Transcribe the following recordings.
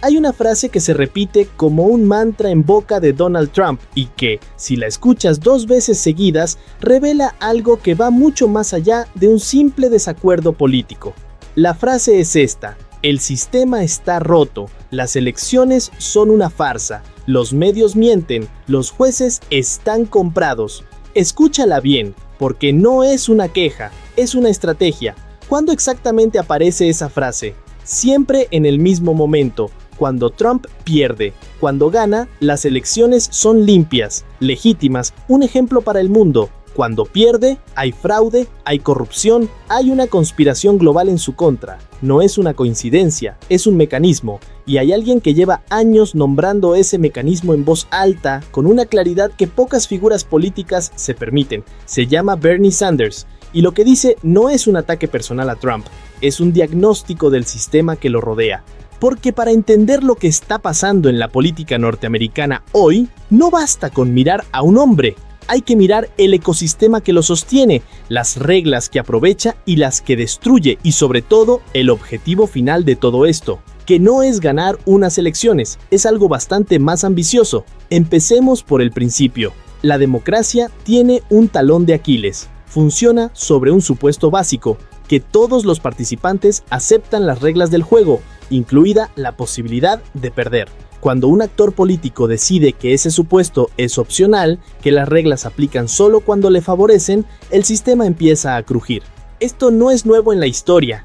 Hay una frase que se repite como un mantra en boca de Donald Trump y que, si la escuchas 2 veces seguidas, revela algo que va mucho más allá de un simple desacuerdo político. La frase es esta: el sistema está roto, las elecciones son una farsa, los medios mienten, los jueces están comprados. Escúchala bien, porque no es una queja, es una estrategia. ¿Cuándo exactamente aparece esa frase? Siempre en el mismo momento. Cuando Trump pierde. Cuando gana, las elecciones son limpias, legítimas, un ejemplo para el mundo. Cuando pierde, hay fraude, hay corrupción, hay una conspiración global en su contra. No es una coincidencia, es un mecanismo, y hay alguien que lleva años nombrando ese mecanismo en voz alta, con una claridad que pocas figuras políticas se permiten. Se llama Bernie Sanders, y lo que dice no es un ataque personal a Trump, es un diagnóstico del sistema que lo rodea. Porque para entender lo que está pasando en la política norteamericana hoy, no basta con mirar a un hombre. Hay que mirar el ecosistema que lo sostiene, las reglas que aprovecha y las que destruye, y sobre todo, el objetivo final de todo esto, que no es ganar unas elecciones, es algo bastante más ambicioso. Empecemos por el principio. La democracia tiene un talón de Aquiles. Funciona sobre un supuesto básico, que todos los participantes aceptan las reglas del juego, incluida la posibilidad de perder. Cuando un actor político decide que ese supuesto es opcional, que las reglas aplican solo cuando le favorecen, el sistema empieza a crujir. Esto no es nuevo en la historia.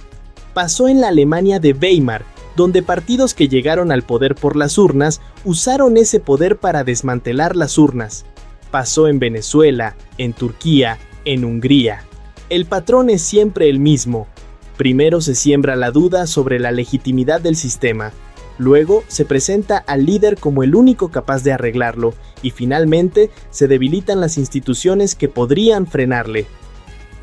Pasó en la Alemania de Weimar, donde partidos que llegaron al poder por las urnas usaron ese poder para desmantelar las urnas. Pasó en Venezuela, en Turquía, en Hungría. El patrón es siempre el mismo. Primero se siembra la duda sobre la legitimidad del sistema. Luego se presenta al líder como el único capaz de arreglarlo, y finalmente se debilitan las instituciones que podrían frenarle.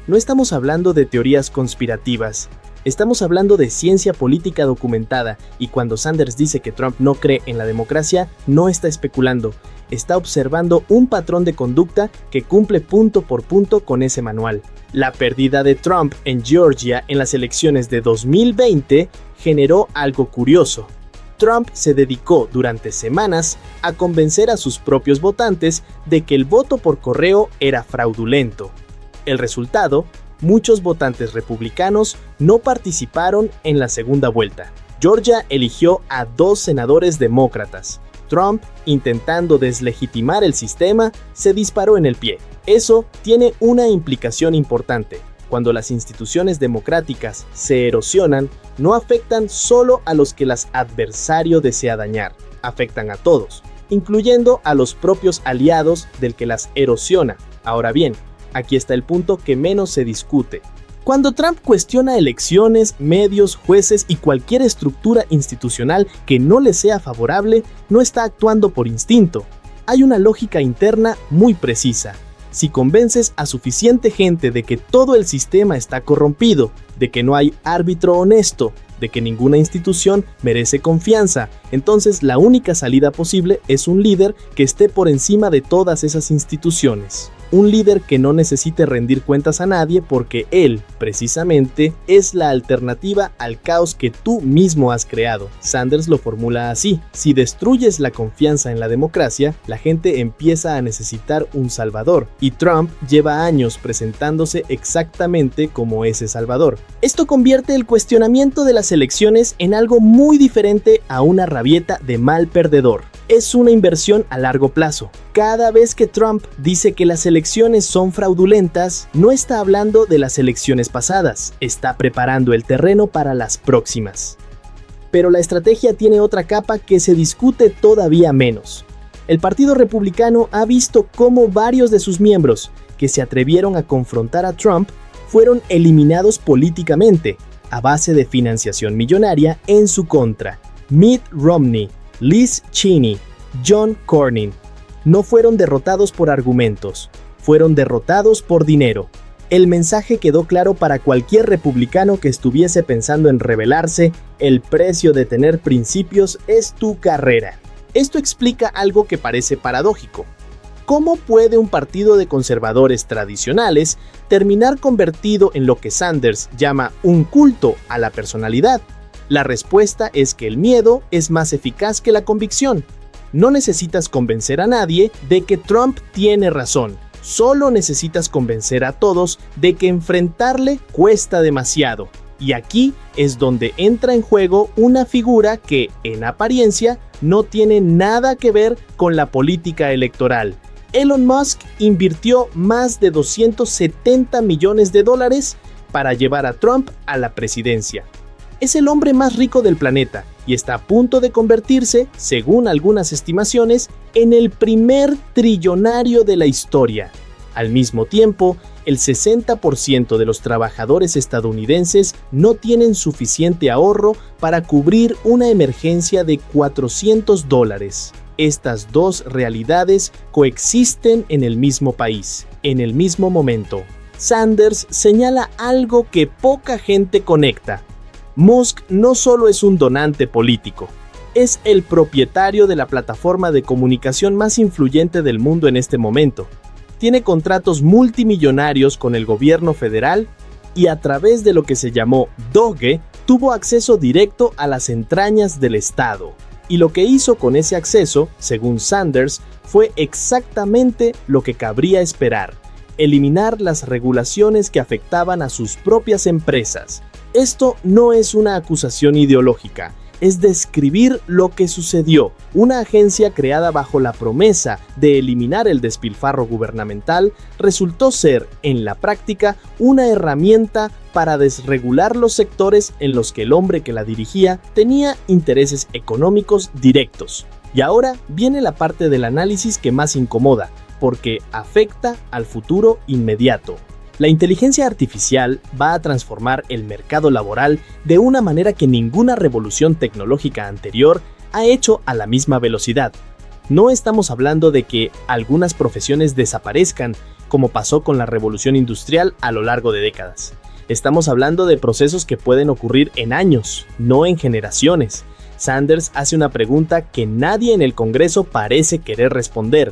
No estamos hablando de teorías conspirativas, estamos hablando de ciencia política documentada, y cuando Sanders dice que Trump no cree en la democracia, no está especulando, está observando un patrón de conducta que cumple punto por punto con ese manual. La pérdida de Trump en Georgia en las elecciones de 2020 generó algo curioso. Trump se dedicó durante semanas a convencer a sus propios votantes de que el voto por correo era fraudulento. El resultado, muchos votantes republicanos no participaron en la segunda vuelta. Georgia eligió a 2 senadores demócratas. Trump, intentando deslegitimar el sistema, se disparó en el pie. Eso tiene una implicación importante. Cuando las instituciones democráticas se erosionan, no afectan solo a los que el adversario desea dañar, afectan a todos, incluyendo a los propios aliados del que las erosiona. Ahora bien, aquí está el punto que menos se discute. Cuando Trump cuestiona elecciones, medios, jueces y cualquier estructura institucional que no le sea favorable, no está actuando por instinto. Hay una lógica interna muy precisa. Si convences a suficiente gente de que todo el sistema está corrompido, de que no hay árbitro honesto, de que ninguna institución merece confianza, entonces la única salida posible es un líder que esté por encima de todas esas instituciones. Un líder que no necesite rendir cuentas a nadie porque él, precisamente, es la alternativa al caos que tú mismo has creado. Sanders lo formula así: si destruyes la confianza en la democracia, la gente empieza a necesitar un salvador, y Trump lleva años presentándose exactamente como ese salvador. Esto convierte el cuestionamiento de las elecciones en algo muy diferente a una rabieta de mal perdedor. Es una inversión a largo plazo. Cada vez que Trump dice que las elecciones son fraudulentas, no está hablando de las elecciones pasadas, está preparando el terreno para las próximas. Pero la estrategia tiene otra capa que se discute todavía menos. El Partido Republicano ha visto cómo varios de sus miembros, que se atrevieron a confrontar a Trump, fueron eliminados políticamente, a base de financiación millonaria en su contra. Mitt Romney, Liz Cheney, John Cornyn no fueron derrotados por argumentos, fueron derrotados por dinero. El mensaje quedó claro para cualquier republicano que estuviese pensando en rebelarse: el precio de tener principios es tu carrera. Esto explica algo que parece paradójico. ¿Cómo puede un partido de conservadores tradicionales terminar convertido en lo que Sanders llama un culto a la personalidad? La respuesta es que el miedo es más eficaz que la convicción. No necesitas convencer a nadie de que Trump tiene razón. Solo necesitas convencer a todos de que enfrentarle cuesta demasiado. Y aquí es donde entra en juego una figura que, en apariencia, no tiene nada que ver con la política electoral. Elon Musk invirtió más de $270 millones para llevar a Trump a la presidencia. Es el hombre más rico del planeta y está a punto de convertirse, según algunas estimaciones, en el primer trillonario de la historia. Al mismo tiempo, el 60% de los trabajadores estadounidenses no tienen suficiente ahorro para cubrir una emergencia de $400. Estas dos realidades coexisten en el mismo país, en el mismo momento. Sanders señala algo que poca gente conecta. Musk no solo es un donante político, es el propietario de la plataforma de comunicación más influyente del mundo en este momento. Tiene contratos multimillonarios con el gobierno federal y a través de lo que se llamó Doge, tuvo acceso directo a las entrañas del Estado. Y lo que hizo con ese acceso, según Sanders, fue exactamente lo que cabría esperar: eliminar las regulaciones que afectaban a sus propias empresas. Esto no es una acusación ideológica, es describir lo que sucedió. Una agencia creada bajo la promesa de eliminar el despilfarro gubernamental resultó ser, en la práctica, una herramienta para desregular los sectores en los que el hombre que la dirigía tenía intereses económicos directos. Y ahora viene la parte del análisis que más incomoda, porque afecta al futuro inmediato. La inteligencia artificial va a transformar el mercado laboral de una manera que ninguna revolución tecnológica anterior ha hecho a la misma velocidad. No estamos hablando de que algunas profesiones desaparezcan, como pasó con la revolución industrial a lo largo de décadas. Estamos hablando de procesos que pueden ocurrir en años, no en generaciones. Sanders hace una pregunta que nadie en el Congreso parece querer responder.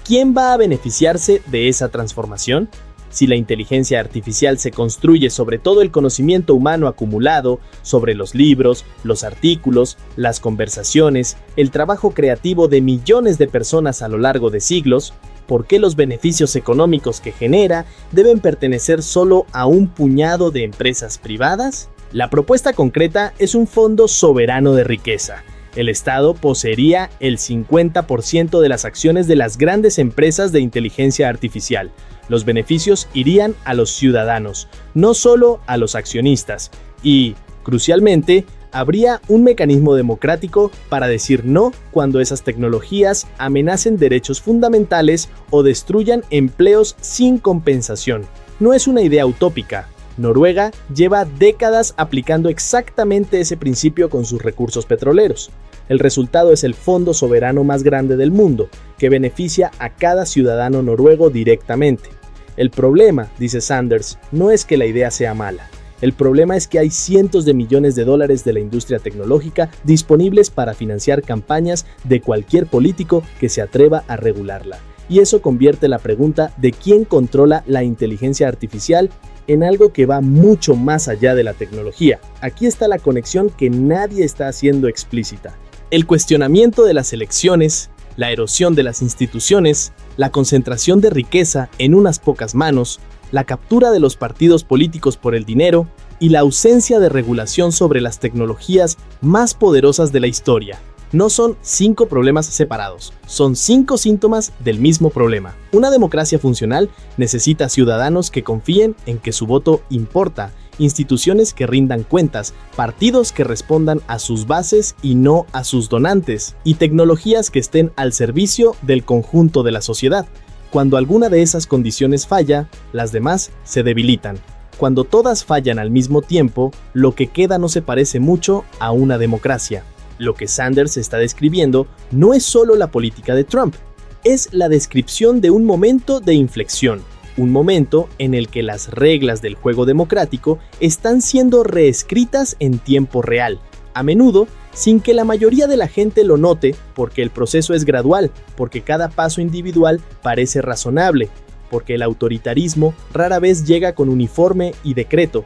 ¿Quién va a beneficiarse de esa transformación? Si la inteligencia artificial se construye sobre todo el conocimiento humano acumulado, sobre los libros, los artículos, las conversaciones, el trabajo creativo de millones de personas a lo largo de siglos, ¿por qué los beneficios económicos que genera deben pertenecer solo a un puñado de empresas privadas? La propuesta concreta es un fondo soberano de riqueza. El Estado poseería el 50% de las acciones de las grandes empresas de inteligencia artificial. Los beneficios irían a los ciudadanos, no solo a los accionistas. Y, crucialmente, habría un mecanismo democrático para decir no cuando esas tecnologías amenacen derechos fundamentales o destruyan empleos sin compensación. No es una idea utópica. Noruega lleva décadas aplicando exactamente ese principio con sus recursos petroleros. El resultado es el fondo soberano más grande del mundo, que beneficia a cada ciudadano noruego directamente. El problema, dice Sanders, no es que la idea sea mala. El problema es que hay cientos de millones de dólares de la industria tecnológica disponibles para financiar campañas de cualquier político que se atreva a regularla. Y eso convierte la pregunta de quién controla la inteligencia artificial en algo que va mucho más allá de la tecnología. Aquí está la conexión que nadie está haciendo explícita. El cuestionamiento de las elecciones, la erosión de las instituciones, la concentración de riqueza en unas pocas manos, la captura de los partidos políticos por el dinero y la ausencia de regulación sobre las tecnologías más poderosas de la historia. No son 5 problemas separados, son 5 síntomas del mismo problema. Una democracia funcional necesita ciudadanos que confíen en que su voto importa, instituciones que rindan cuentas, partidos que respondan a sus bases y no a sus donantes, y tecnologías que estén al servicio del conjunto de la sociedad. Cuando alguna de esas condiciones falla, las demás se debilitan. Cuando todas fallan al mismo tiempo, lo que queda no se parece mucho a una democracia. Lo que Sanders está describiendo no es solo la política de Trump, es la descripción de un momento de inflexión, un momento en el que las reglas del juego democrático están siendo reescritas en tiempo real, a menudo sin que la mayoría de la gente lo note, porque el proceso es gradual, porque cada paso individual parece razonable, porque el autoritarismo rara vez llega con uniforme y decreto.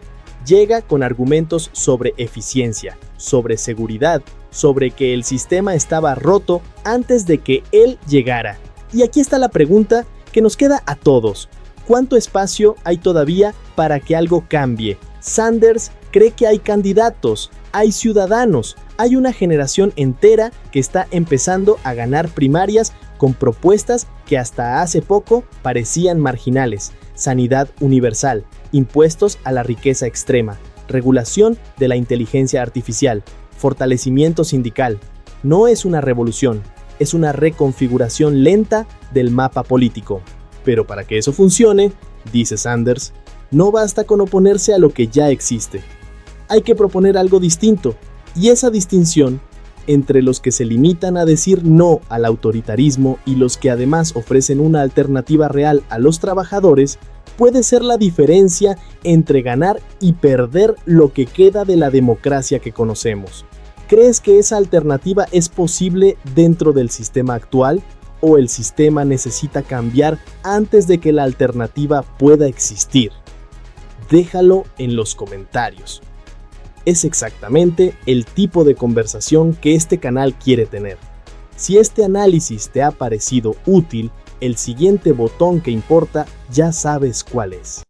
llega con argumentos sobre eficiencia, sobre seguridad, sobre que el sistema estaba roto antes de que él llegara. Y aquí está la pregunta que nos queda a todos. ¿Cuánto espacio hay todavía para que algo cambie? Sanders cree que hay candidatos, hay ciudadanos, hay una generación entera que está empezando a ganar primarias con propuestas que hasta hace poco parecían marginales. Sanidad universal, impuestos a la riqueza extrema, regulación de la inteligencia artificial, fortalecimiento sindical. No es una revolución, es una reconfiguración lenta del mapa político. Pero para que eso funcione, dice Sanders, no basta con oponerse a lo que ya existe. Hay que proponer algo distinto, y esa distinción entre los que se limitan a decir no al autoritarismo y los que además ofrecen una alternativa real a los trabajadores, puede ser la diferencia entre ganar y perder lo que queda de la democracia que conocemos. ¿Crees que esa alternativa es posible dentro del sistema actual? ¿O el sistema necesita cambiar antes de que la alternativa pueda existir? Déjalo en los comentarios. Es exactamente el tipo de conversación que este canal quiere tener. Si este análisis te ha parecido útil, el siguiente botón que importa ya sabes cuál es.